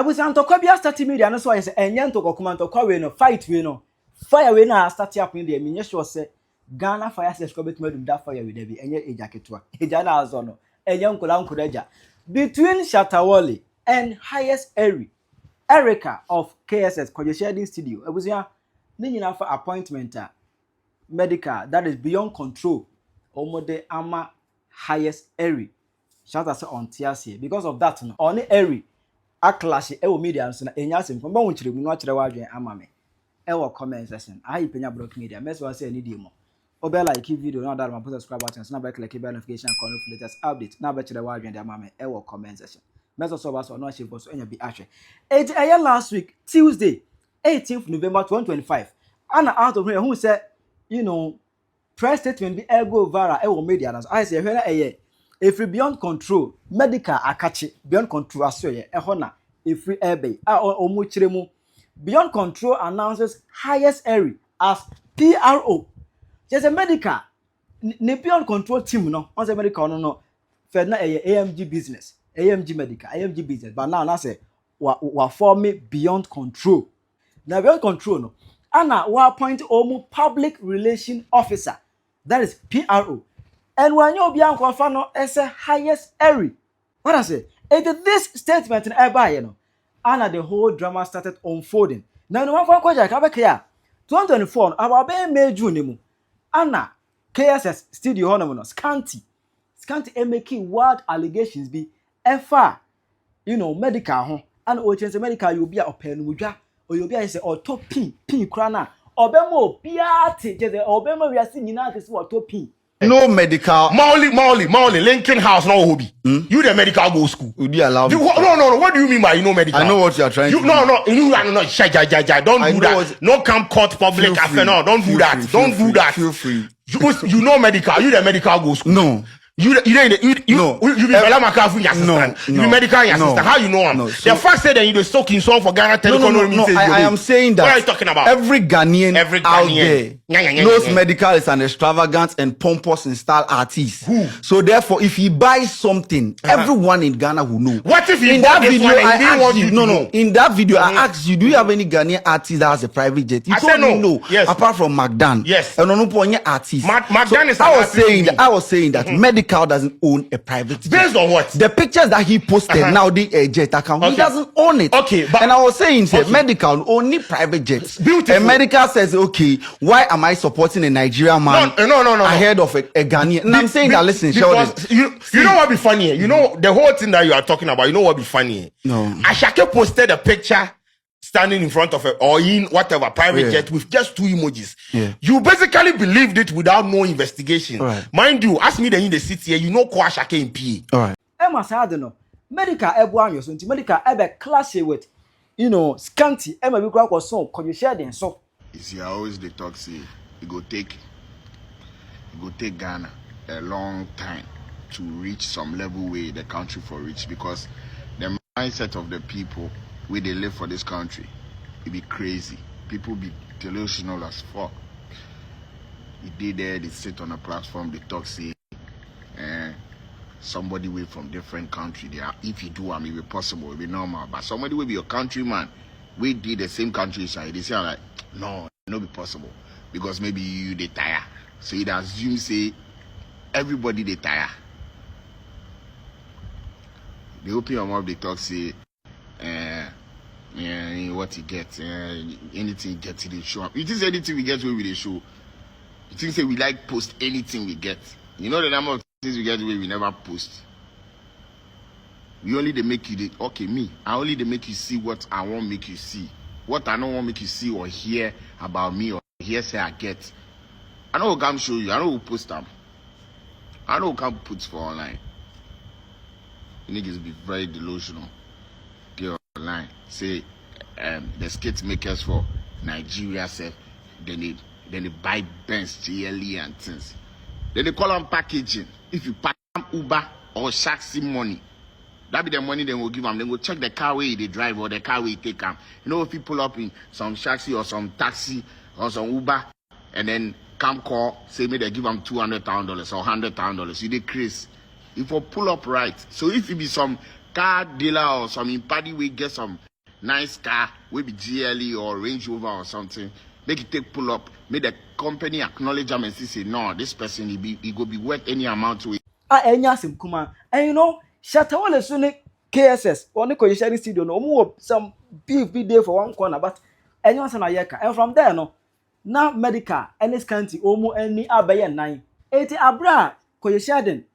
was antokwa bia start media no so I say enye ntokwa ntokwa we no fight we no fire we na start up in there me sure say Ghana fire says ko betu madum that fire we dey be enye eja ketwa eja na azo no enye nkola eja between Shatta Wale and highest Erika of KSS Kwadwo Sheldon studio ebusia ni nyina for appointment Medikal that is beyond control omode ama highest Shatta say on TRC because of that no on Eri a clash e wo media so na enya sem ko ba won kire mu no akire wadwen ama me e wo comment section ayi Penyah block media mess wa say ni di mo obe like video na that ma post subscribe button so na ba click bell notification call for latest update na ba kire wadwen de ama me e wo comment section mess so ba so no share so enya bi ahwe e last week Tuesday 18th November 2025 ana out of here who said press statement be go viral e wo media na so I say hwe na if beyond control Medikal akachi beyond control asoye ehona if ebe omu chiremu beyond control announces highest as PRO just a Medikal ne beyond control team no on say Medikal no fed na AMG business AMG Medikal AMG business but now say wa form beyond control now beyond control no ana wa appoint omu public relation officer that is PRO. And when you be uncle no as a highest what I say? It this statement in Eba, and the whole drama started unfolding. Now, no one for Kwaja Kabaka 2024, about Bay May June, Anna KSS studio honour scanty making wild allegations be far, Medikal, and Oceans Medikal, you'll be a pen wuja, or you'll be a say, or top pin crana, or Bemo, Piati, or Bemo, we are seeing United what top pin. No Medikal. Mauli, Lincoln House, no hobby. You the Medikal go school. Would you allow me? No. What do you mean by Medikal? I know what you are trying to do. No. Don't do that. No camp court public affair. No, don't do that. Don't do that. Feel free. You know Medikal. You the Medikal go school. No. You be Bella Makafu assistant. You be Medikal assistant. How you know him? The fact said that you the soaking song for Ghana Telecom. No. I am saying that. What are you talking about? Every Ghanaian out there knows Medikal is an extravagant and pompous and style artist. Who? So therefore, if he buys something, everyone in Ghana will know. What if he in that video I asked you? No. In that video I asked you, do you have any Ghanaian artist that has a private jet? You told me no. Yes. Apart from Magdan. Yes. And no artist. Magdan is. I was saying that Medikal doesn't own a private jet. Based on what? The pictures that he posted now the jet account. Okay. He doesn't own it. Okay, but and I was saying Medikal only private jets. Beautiful. And Medikal says, okay, why am I supporting a Nigerian man no. ahead of a Ghanaian? And I'm saying that listen, Sheldon. You know what be funny? You know the whole thing that you are talking about. You know what be funny? No. Ashake posted a picture standing in front of a or in whatever private jet with just 2 emojis. Yeah. You basically believed it without no investigation. Right. Mind you, ask me in the city here, you know Kwa Ashake in PA. All right. Emma Sadeno, Medikal Ebuanyo, so Medikal Ebe clash with, scanty, Emma Bikra was so, Kwadwo Sheldon so. You see, I always the talk say it go take Ghana a long time to reach some level where the country for reach because the mindset of the people where they live for this country, it be crazy. People be delusional as fuck. You did there, they sit on a platform, they talk say, somebody way from different country. They are, if you do, it will be possible, it will be normal. But somebody will be your countryman, we did the same countryside. They say like, no, it will not be possible because maybe you they tire. So it assumes say everybody they tire. They open your mouth, they talk say, what you get, anything you get, they show up. You think anything we get, we show. You think say we like post anything we get. You know the number of things we get where we never post. We only they make you I only they make you see what I want make you see. What I don't want make you see or hear about me or hear say I get. I know who can show you, I know who post them. I know who can put for online. Niggas be very delusional. Get online. Say the skate makers for Nigeria say then they buy Benz, GLE and things. Then they call them packaging. If you pack Uber or Shaxi money, that be the money they will give them. Then go check the car where they drive or the car where they take them. You know if you pull up in some Shaxi or some taxi or some Uber and then come call, say me they give them $200,000 or $100,000. You decrease. If you pull up right. So if it be some car dealer or some party we get some nice car, we be GLE or Range Rover or something. Make it take pull up. Make the company acknowledge them and say, no, this person he go be worth any amount to it. Enya kuma. And you know, Shatta Wale soon KSS. One ko yeshari studio no. Omo some beef be there for one corner, but anyone say na yeka. And from there no, now Medikal any county omo any abaye 9. Eti abra ko Sheldon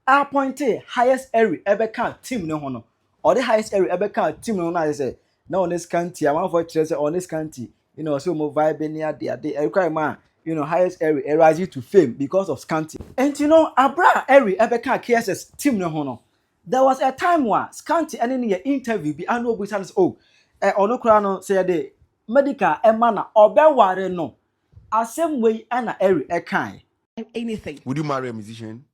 appointed highest Eri Ebeka team no hono. Or the highest Eri Ebeka team no na say. Now on this county, I want for say on this county, you know, so more vibe near the man, you know, highest Eri rising to fame because of Scanty. And you know, Abra Eri Ebeka KSS team no hono. There was a time where Scanty any interview be annual with us ono say the Medikal emana obeware no. Same way ana Eri ekai. Anything. Would you marry a musician?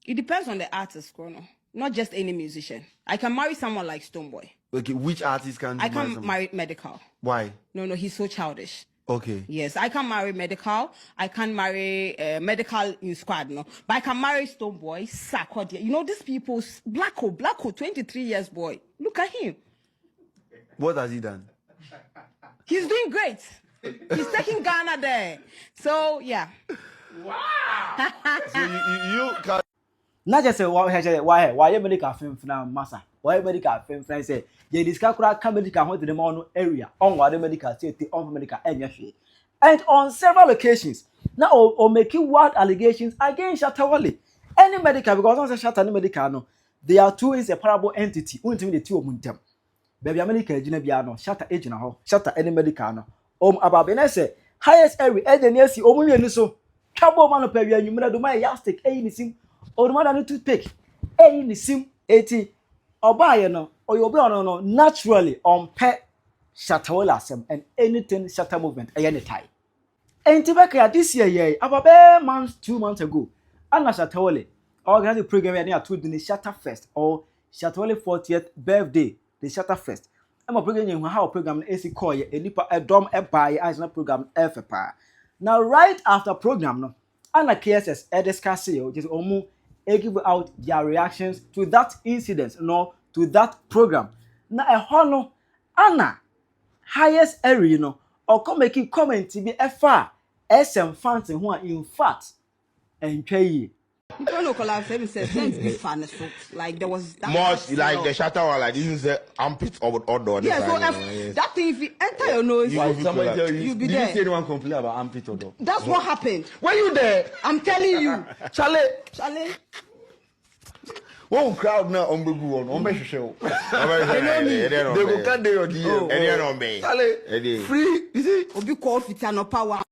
It depends on the artist, Chrono. Not just any musician. I can marry someone like Stonebwoy. Okay, which artist can I you marry can't marry Medikal. Why? No, he's so childish. Okay. Yes, I can marry Medikal. I can marry Medikal in squad, no. But I can marry Stonebwoy, Sakodia. You know, these people, Blacko, 23 years boy. Look at him. What has he done? He's doing great. He's taking Ghana there. So, yeah. So you can. Not just say why Medikal film now massa. Why Medikal film friend say ye discuss Medikal went to the mono area on what the Medikal say on Medikal and on several occasions now or making wild allegations against Shatta Wale. Any Medikal because on Shatta and Medikal no they are two inseparable entity. Until the two of them. Baby America Gina Biano, Shatta agent ho, Shatta any Medikal no. About Benesse highest Eri engineer see omu so trouble man of Penyah you do my yastic in sim or more than toothpick in sim 80 or buy no or you'll be on no naturally on pet Shatta Wale asem and anything Shatta movement any time. And Tibaka this year, about months 2 months ago, Anna Shatta Wale organized a program near to the Shatta Fest or Shatta Wale 40th birthday, the Shatta Fest. I'm a program in how program AC call a nipa a dom a buy as a program FPA. Now, right after program, no, Anna KSS discuss which is almost give out their reactions to that incident, no, to that program. Now, a hono Anna highest area, you know, or come making comment to be a far SM fans who are in fact enjoy. You don't know, collapse. Let me say, let's be fun. Like there was that Much like the Shatta Wale, like this is the armpit or odor. Yeah, so that thing, if you enter your nose, Somebody tell you, you'll be did there. you see anyone complain about armpit odor? That's what happened. Were you there? I'm telling you. Charlie. One crowd now on Bugu on show. They go cut their deal. Charlie, free. You see? Obi call Fitano power.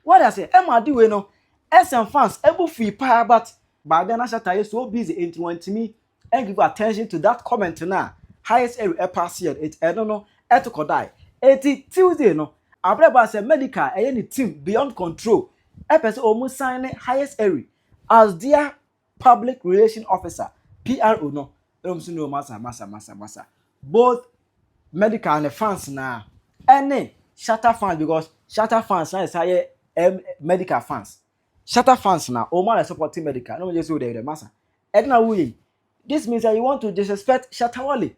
What I say, Emma do we know? SM fans able free power, but by then Shatta is so busy into one to me and give attention to that comment now. Highest area pass here, it I don't know, ethical die. 80 Tuesday no. Abraba say Medikal any team beyond control. Episode almost sign highest area as their public relation officer. PRO no. No massa. Both Medikal and the fans now. Any Shatta fans because Shatta fans now is higher Medikal fans. Shatta fans now, Omar is supporting Medikal. No, just the massa. Edna William. This means that you want to disrespect Shatta Wale.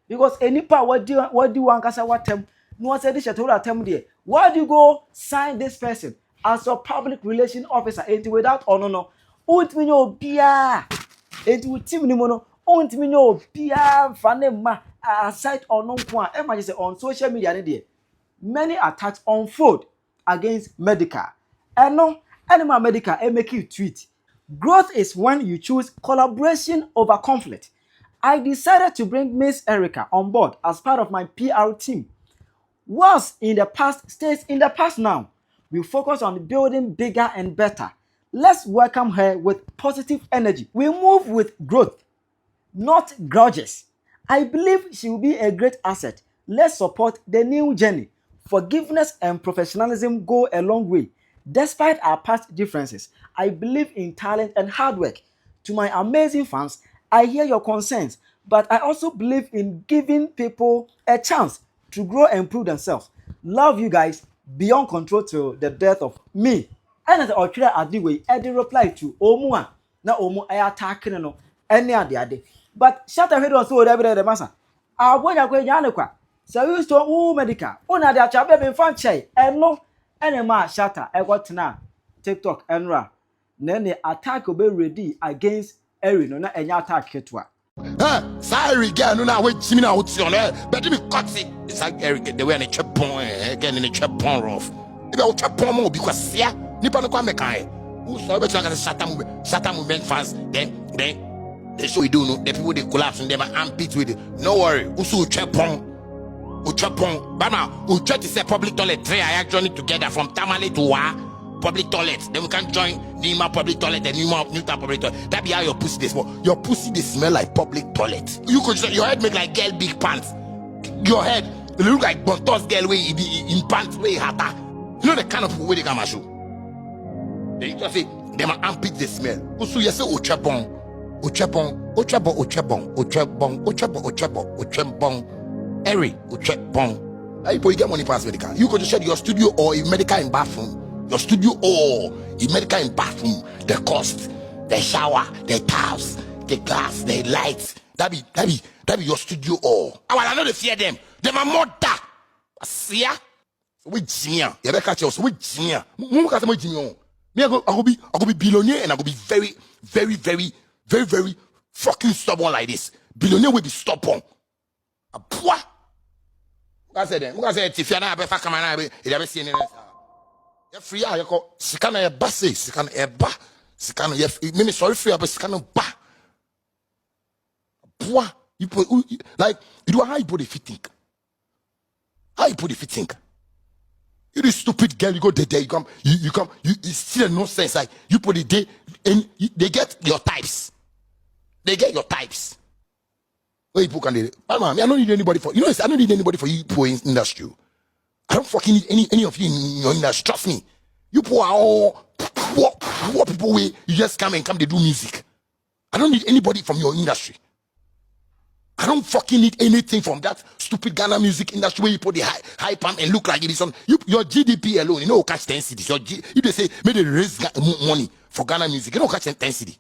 Because any part what do you want to say what them? No say this Shatta Wale tell me there. Why do you go sign this person as a public relation officer? And without honor no. Unt me no bia. And with team ni mono. Unt me no bia. Fane ma aside or no point. Emma just say on social media there. Many attacks unfold against Medikal. And no. Animal Medikal make you tweet. Growth is when you choose collaboration over conflict. I decided to bring Miss Erica on board as part of my PR team. What's in the past stays in the past now. We focus on building bigger and better. Let's welcome her with positive energy. We move with growth, not grudges. I believe she will be a great asset. Let's support the new journey. Forgiveness and professionalism go a long way. Despite our past differences, I believe in talent and hard work. To my amazing fans, I hear your concerns, but I also believe in giving people a chance to grow and improve themselves. Love you guys beyond control to the death of me. And as I did reply to Omua. Now Omu I attacking no any other. But Shatta Wale was so every day, massa. I want to go Yanaqua. So you saw medical. Una de Achabe in Fanche, and no, any man Shatta, I got now. TikTok and Ra. Then the attack will be ready against Eri, no, and attack Ketwa. Sorry, girl, no, now wait, Jimmy, now what's on there? But me cut it. It's like Eri, they were in a chop again in a chop rough. If I chop more because, yeah, Nippon Kwamekai. Who saw better than Shatta movement fans? Then they show you do no, the people they collapse and they are amped with it. No worry, Usu Chapon, Bama, who try to say public toilet 3 I journey together from Tamale to Wa. Public toilet, then we can join Nima public toilet and Newtown public toilet. That be how your pussy they smell. Your pussy they smell like public toilet. You could your head make like girl big pants. Your head look like Bontos girl way in pants way hotter. You know the kind of people where they come and show. They just say them armpit the smell. Also you say ochebon. Eri ochebon. How you get money past medical? You could just share your studio or a medical in bathroom. Your studio or a medical in bathroom. The cost, the shower, the towels, the glass, the lights. That be your studio or. I know they fear them. Them are more dark. See ya? With Jimia. You better catch us with Jimia. I go be billionaire and I go be very, very, very, very, very fucking stubborn like this. Billionaire will be stubborn. A poor. I said them. I said if you're not a better come on, you never see any. You're free. You go. Sikana a basse. Sikana a ba. Sikana. You mean sorry free, but Sikana ba. Poor. You put like you do how you put if you think. How you put if you think. You the stupid girl, you go there, you come, it's still nonsense. Like you put it there, and they get your types. They get your types. Where people can they? I don't need anybody for I don't need anybody for you poor industry. I don't fucking need any of you in your industry. Trust me. You poor are all poor people where you just come, they do music. I don't need anybody from your industry. I don't fucking need anything from that stupid Ghana music industry where you put the high pump and look like it is on your GDP alone. You know, catch 10 cities. If they say, may they raise money for Ghana music, you know, catch 10 cities.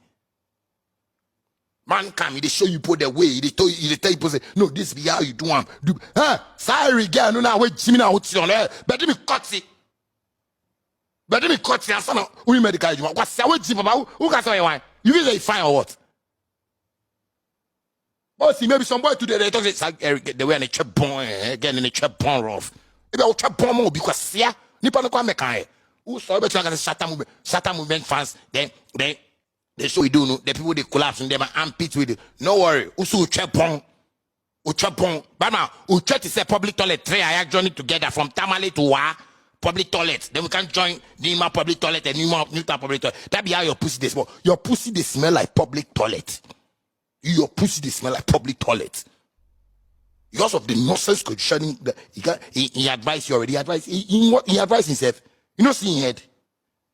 Man, come, they show you put the way. They tell you, say, no, this be how you do them. Sorry, girl, no, now wait, Jimmy, now what's on there? But me cut it. And son of who Medikal, what's the way, Jimmy, who got some wine? You feel like fine or what? Oh, see, maybe some boy today they talk it's like they were in a chop again in a chop rough. If I chop more because yeah, Nippon Kwamekai. Who saw better than Shatta movement fans? Then they show you do no, the people they collapse and they are amped with it. No worry, Usu Chapon, Bama, who try to say public toilet 3 I journey together from Tamale to Wa. Public toilet, then we can join Nima public toilet and Newtown public toilet. That be how your pussy they smell. Your pussy they smell like public toilet. Your pussy they smell like public toilet. Because of the nonsense conditioning that he advised you already. He advised himself. You know, see head.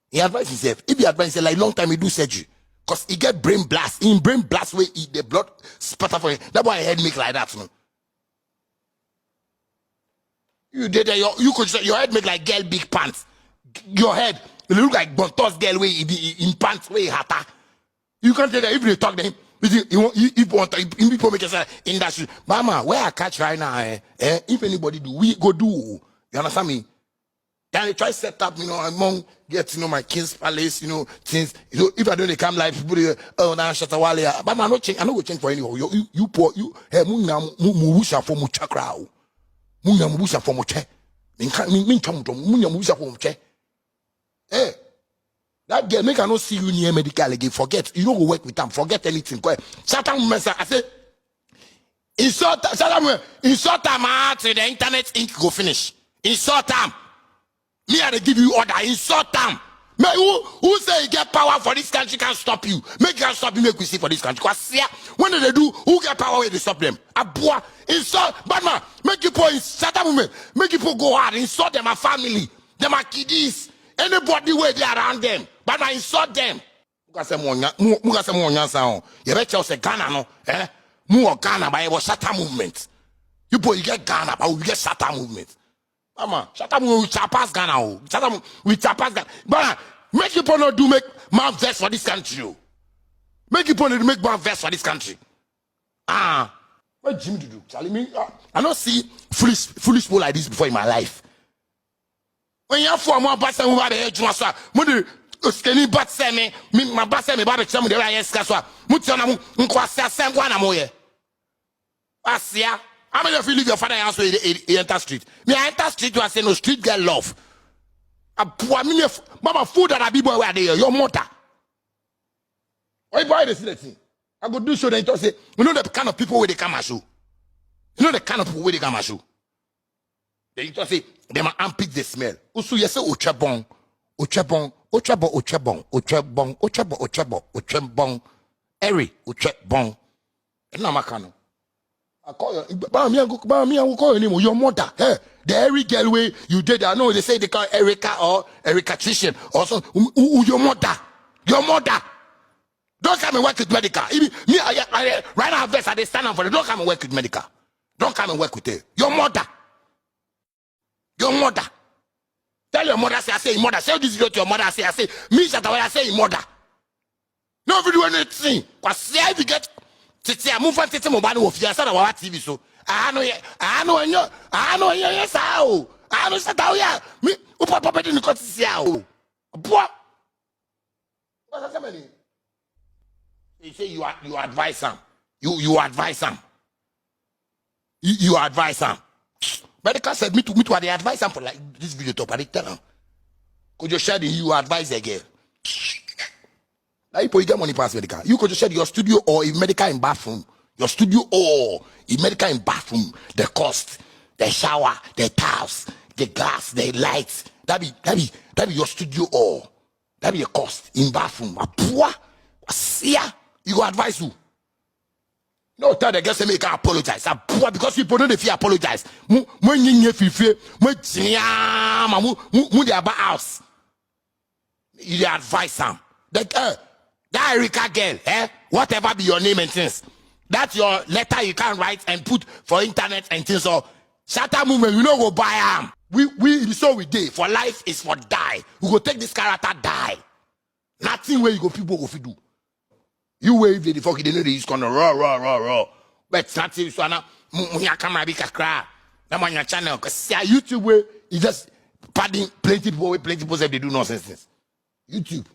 He advised himself. If he advised himself, like long time he do surgery. Because he get brain blast. In brain blast where the blood sputter for him. That's why head make like that. No? You did you could your head make like girl big pants. Your head look like Bontos girl way in pants way hotter. You can't tell that if you talk to him. People make us industry. Mama, where I catch right now, if anybody do, we go do. You understand me? Then they try set up, among get, my King's Palace, things. If I don't come like people, now Shatta Wale. But I not change. I not go change for anyone. You poor, you. Hey, muwisha for muchakra. Muwisha for muche. Min muwisha for muche. Hey. That girl, make I not see you near Medikal again. Forget. You don't go work with them. Forget anything. Shatta, I say, insult them out to the internet ink go finish. Insult them. Me, I give you order. Insult them. Who say you get power for this country can stop you? Make you stop you, make we see for this country. Because when they do, who get power where they stop them? A boy, insult, bad man, make you put insult them, make you put go hard, insult them, a family, them are kiddies, anybody where they around them. But I insult them. You better say Ghana, no? More Ghana, but it was Shatta movement. You get Ghana, but we get Shatta movement. Mama, Shatta movement, we chapas Ghana. Shatta we chapas Ghana. But make people not do make man vest for this country. Make people not make man vest for this country. What Jimmy to do? Charlie, me, I don't see foolish people like this before in my life. When you have 4 more bats and over the edge, Mother, skinny but send me, my bass and me, Bobby, some of the Ryan Scaswa, Mutana, Unquasa, Sam Guanamoye. Asia, how many of you leave your father house with enter street? Me, I enter street, you are saying no street girl love. A poor million, Mama, food that I be boy where they are, your mother. Why buy this thing? I go do show then you say, you know the kind of people where they come and show. You know the kind of people where they come and show. Then you just say, they might unpick the smell. Also, you say, Ochebon, Ochebon, Ochebon, Ochebon, Ochebon, Ochebon, Ochebon, Ochebon, Eri, Ochebon. And now, Macano. I call you, I will call your name, your mother. Hey, the Eri girl way you did, I know they say they call Erika or Erika Trishan or so. Your mother. Your mother. Don't come and work with Medikal. Me, right now, best I stand up for it. Don't come and work with Medikal. Don't come and work with her. Your mother. Your mother. Tell your mother, say, I say, mother. Say this video to your mother, I say, me, Shatta Wale, I say, mother. No video anything. Because see, if you get, I move on to mobile of your son of our TV, so I know, yes, how. I know, Shatta Wale. Me, who papa didn't cut to see how. What? What's that mean? You say you advise them. You advise them. You advise them. Medikal said me to the advise them for like this video top. I tell them. Could you share the you advise again? Now you get money past Medikal. You could just share your studio or in Medikal in bathroom. Your studio or in Medikal in bathroom. The cost, the shower, the towels, the gas, the lights. That be your studio or that be a cost in bathroom. A poor, a seer. You go advise who? No, tell the girls to make her apologize. Because people don't feel apologize. When you feel they about house. You advise them. That Erika girl, whatever be your name and things. That's your letter you can write and put for internet and things. So Shatta movement, you know go buy them. We so we did. For life is for die. We go take this character die. Nothing where you go people go do. You wave the fuck, they know they use gonna raw. But it's not so now. Munya camera be kakra. Now on your channel, cause see YouTube way is just padding plenty people say they do nonsense. YouTube.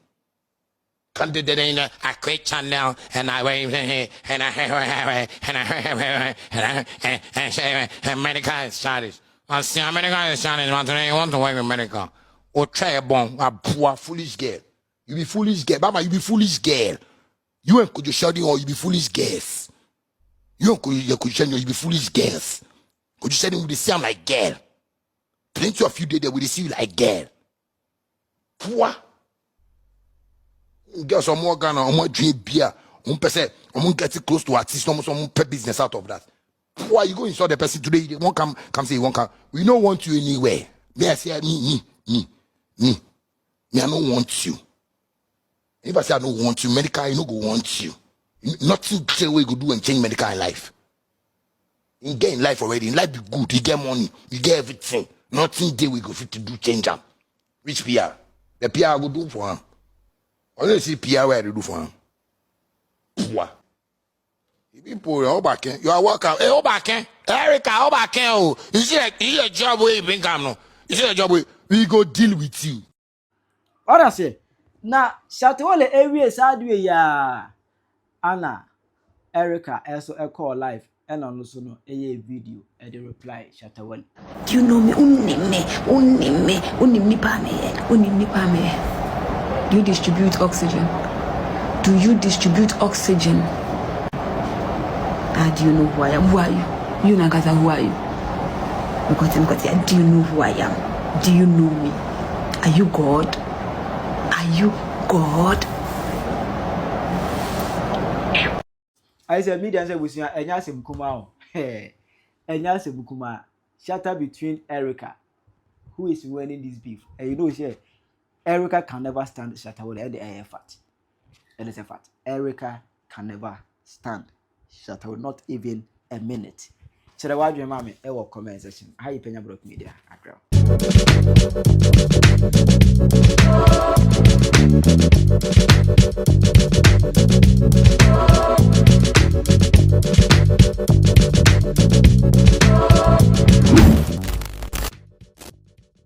Can't do that in a create channel and I wave and Medikal is childish. I see Medikal is childish. You want to work with Medikal? Or try a bomb, a poor foolish girl. You be foolish girl, Baba. You be foolish girl. You ain't could you Sheldon or you be foolish girls. You ain't could Sheldon or you be foolish girls. Could you Sheldon with the same like girl? Plenty of you there will see you like girl. What? Get some more Ghana, more drink beer, person, get it close to artists, some pet business out of that. Why you go inside the person today? They won't come say you won't come. We don't want you anywhere. Me, I say me, I don't want you. If I say I don't want you, Medikal, you no go want you. Nothing say we go do and change Medikal in life. You get in life already. In life be good. You get money. You get everything. Nothing there we go fit to do change them. Which PR? The PR I go do for him. Only see PR where they do for him. What? People, you are working. Hey, Obake, Erika, Obake. Oh, you see like you a job where you bring come no. You see a job where we go deal with you. What I say? Na Shatta Wale area sadwe ya Anna Erika also a call live and also no a video and the reply Shatta Wale. Do you know me? Unimni pame. Do you distribute oxygen? Do you distribute oxygen? Do you know who I am? Who are you? You Nagaza, who are you? Because do you know who I am? Do you know me? Are you God? Are you God? I said, media said, we see a nyase bukuma. Hey, a nyase bukuma. Shatter between Erika, who is winning this beef. And you know, Erika can never stand Shatta Wale at the air fat. And it's a fact. Erika can never stand Shatta Wale, not even a minute. So the word your mommy, ever comment section. How you Penyah Block Media? Agree. Bye.